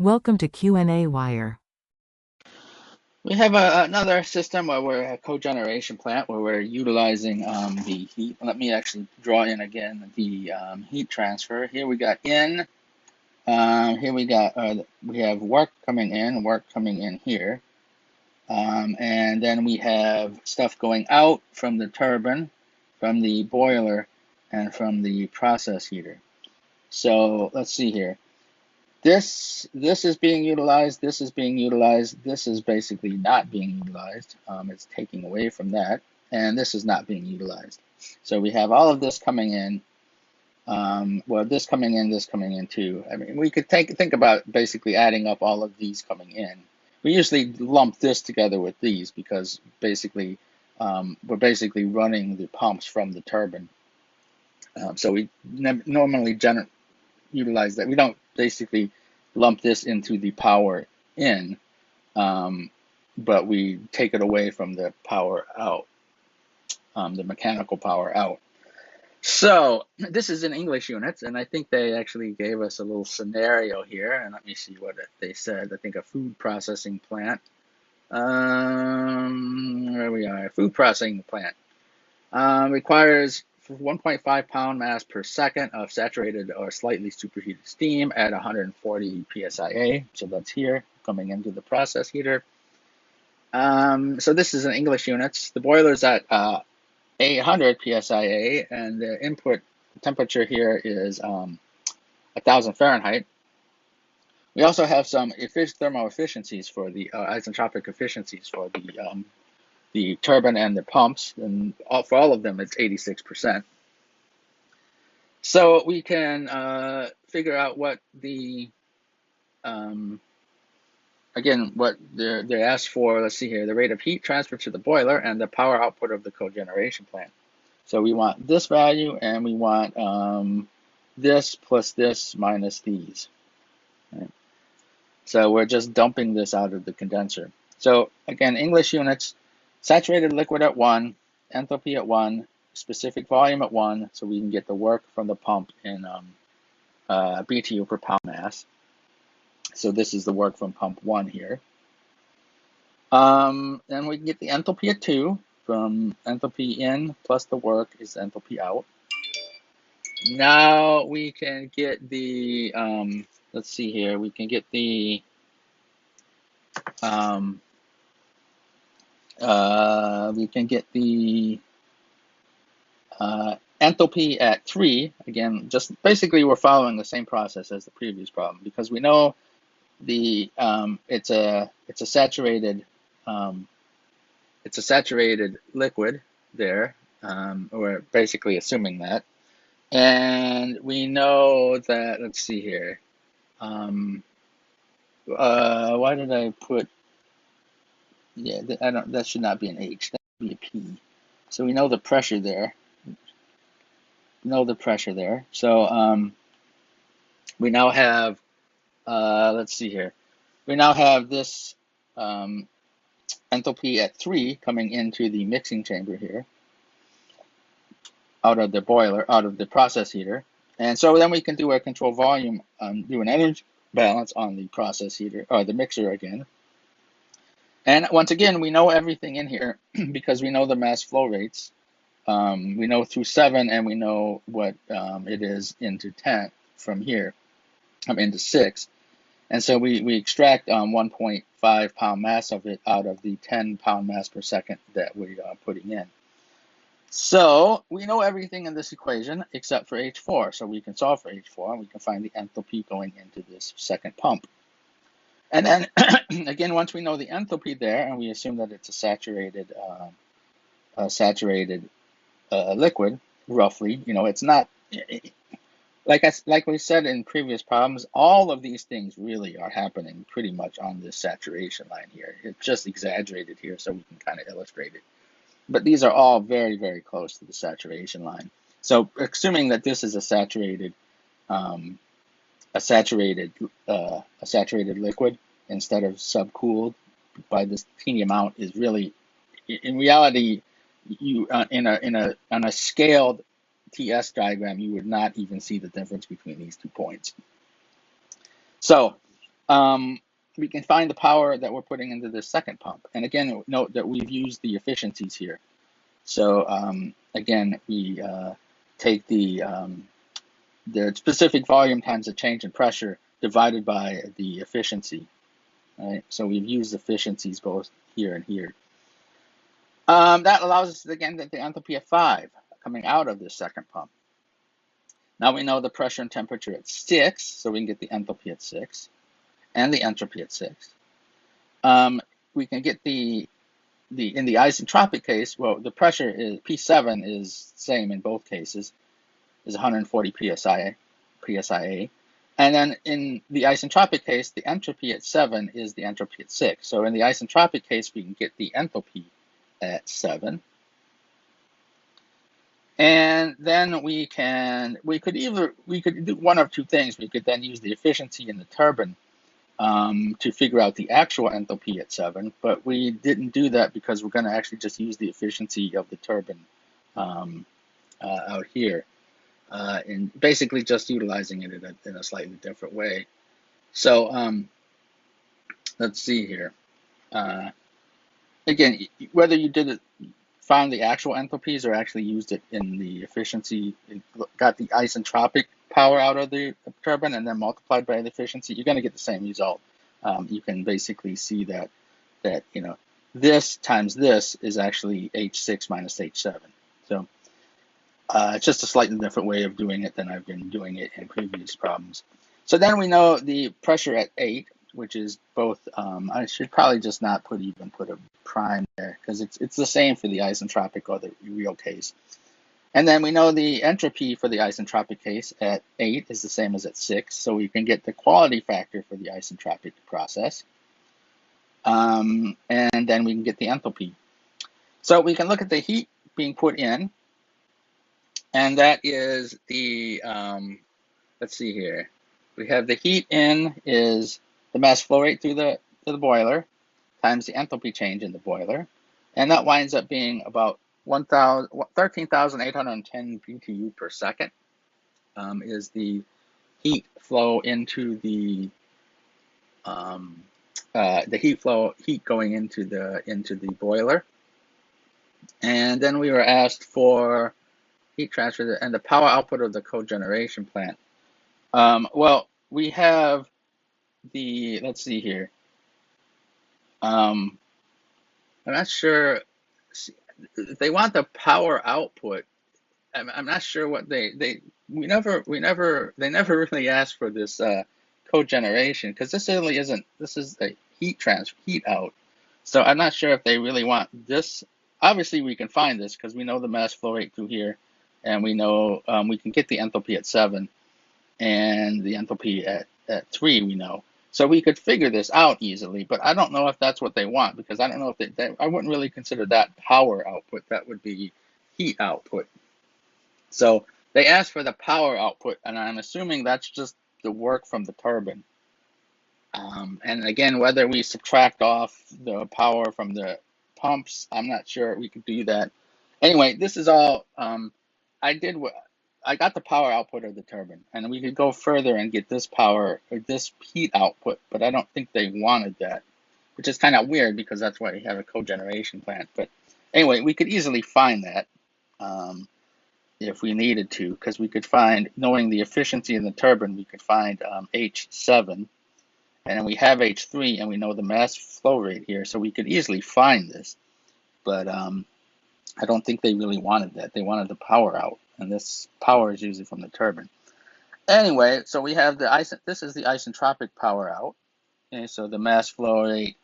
Welcome to qnawire. We have another system where we're a cogeneration plant where we're utilizing the heat. Let me actually draw in again the heat transfer. Here we got in. Here we have work coming in here, and then we have stuff going out from the turbine, from the boiler, and from the process heater. So let's see here. This is being utilized, this is being utilized, this is basically not being utilized. It's taking away from that, and this is not being utilized. So we have all of this coming in, well, this coming in too. I mean, we could think about basically adding up all of these coming in. We usually lump this together with these because basically we're basically running the pumps from the turbine. So we normally utilize that. We don't basically lump this into the power in, but we take it away from the power out, the mechanical power out. So this is in English units, and I think they actually gave us a little scenario here, and let me see what they said. I think a food processing plant. Where we are, food processing plant requires 1.5 pound mass per second of saturated or slightly superheated steam at 140 psia. So that's here coming into the process heater. So this is in English units. The boiler is at 800 psia, and the input temperature here is 1,000 Fahrenheit. We also have some thermal efficiencies for the isentropic efficiencies for the turbine and the pumps, and for all of them it's 86%. So we can figure out what the again what they're asked for. Let's see here, the rate of heat transfer to the boiler and the power output of the cogeneration plant. So we want this value, and we want this plus this minus these. Right? So we're just dumping this out of the condenser. So again, English units: saturated liquid at 1, enthalpy at 1, specific volume at 1, so we can get the work from the pump in BTU per pound mass. So this is the work from pump 1 here. Then we can get the enthalpy at 2, from enthalpy in plus the work is enthalpy out. Now we can get the, let's see here, we can get the enthalpy at 3. Again, just basically we're following the same process as the previous problem, because we know the it's a saturated liquid there. We're basically assuming that, and we know that. Let's see here. Why did I put? Yeah, that should not be an H. That should be a P. So we know the pressure there. So we now have. Let's see here. We now have this enthalpy at 3 coming into the mixing chamber here, out of the boiler, out of the process heater. And so then we can do our control volume, do an energy balance on the process heater, or the mixer again. And once again, we know everything in here because we know the mass flow rates. We know through 7, and we know what it is into 10 from here, into 6. And so we extract 1.5 pound mass of it out of the 10 pound mass per second that we are putting in. So we know everything in this equation except for H4. So we can solve for H4, and we can find the enthalpy going into this second pump. And then again, once we know the enthalpy there, and we assume that it's a saturated liquid, roughly, it's not. Like we said in previous problems, all of these things really are happening pretty much on this saturation line here. It's just exaggerated here so we can kind of illustrate it. But these are all very, very close to the saturation line. So assuming that this is a saturated liquid instead of subcooled by this teeny amount is really, in reality, you on a scaled TS diagram, you would not even see the difference between these 2 points. So we can find the power that we're putting into the second pump. And again, note that we've used the efficiencies here. So again, we take the specific volume times the change in pressure divided by the efficiency. Right? So we've used efficiencies both here and here. That allows us to again get the enthalpy of 5 coming out of this second pump. Now we know the pressure and temperature at 6, so we can get the enthalpy at 6 and the entropy at 6. We can get in the isentropic case, well, the pressure is P7 is same in both cases, is 140 psia. And then in the isentropic case, the entropy at 7 is the entropy at 6. So in the isentropic case, we can get the enthalpy at 7. And then we could do one of two things. We could then use the efficiency in the turbine to figure out the actual enthalpy at 7, but we didn't do that because we're going to actually just use the efficiency of the turbine out here, and basically just utilizing it in a slightly different way. So let's see here. Again, whether you found the actual enthalpies or actually used it in the efficiency, got the isentropic power out of the turbine and then multiplied by the efficiency, you're going to get the same result. You can basically see that this times this is actually H6 minus H7. So it's just a slightly different way of doing it than I've been doing it in previous problems. So then we know the pressure at 8, which is both, I should probably just not put a prime there because it's the same for the isentropic or the real case. And then we know the entropy for the isentropic case at 8 is the same as at 6, so we can get the quality factor for the isentropic process. And then we can get the enthalpy. So we can look at the heat being put in, and that is the, let's see here. We have the heat in is the mass flow rate through the boiler times the enthalpy change in the boiler, and that winds up being about 13,810 BTU per second is the heat flow into the heat going into the boiler. And then we were asked for heat transfer and the power output of the cogeneration plant. Well, we have let's see here. I'm not sure if they want the power output. I'm not sure what they never really asked for this cogeneration because this really isn't. This is a heat out. So I'm not sure if they really want this. Obviously, we can find this because we know the mass flow rate through here, and we know we can get the enthalpy at 7, and the enthalpy at 3 we know. So we could figure this out easily, but I don't know if that's what they want because I don't know if I wouldn't really consider that power output. That would be heat output. So they asked for the power output, and I'm assuming that's just the work from the turbine. And again, whether we subtract off the power from the pumps, I'm not sure we could do that. Anyway, this is all, I got the power output of the turbine, and we could go further and get this power, or this heat output, but I don't think they wanted that, which is kind of weird because that's why we have a cogeneration plant. But anyway, we could easily find that if we needed to, because we could find, knowing the efficiency in the turbine, we could find H7, and then we have H3, and we know the mass flow rate here, so we could easily find this. But I don't think they really wanted that. They wanted the power out, and this power is usually from the turbine. Anyway, so we have this is the isentropic power out. Okay, so the mass flow rate,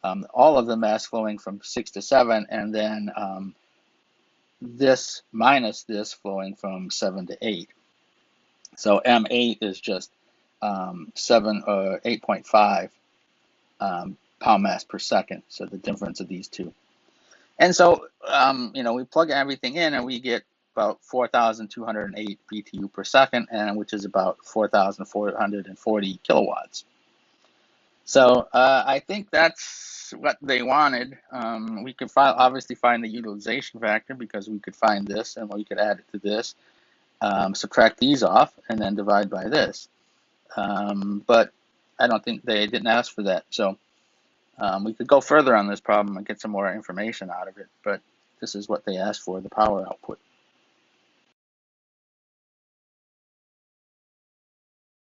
all of the mass flowing from 6 to 7, and then this minus this flowing from 7 to 8. So M8 is just 8.5 pound mass per second. So the difference of these two. And so, we plug everything in and we get about 4,208 BTU per second, and which is about 4,440 kilowatts. So I think that's what they wanted. We could obviously find the utilization factor because we could find this and we could add it to this, subtract these off, and then divide by this. But I don't think they didn't ask for that. So we could go further on this problem and get some more information out of it, but this is what they asked for, the power output.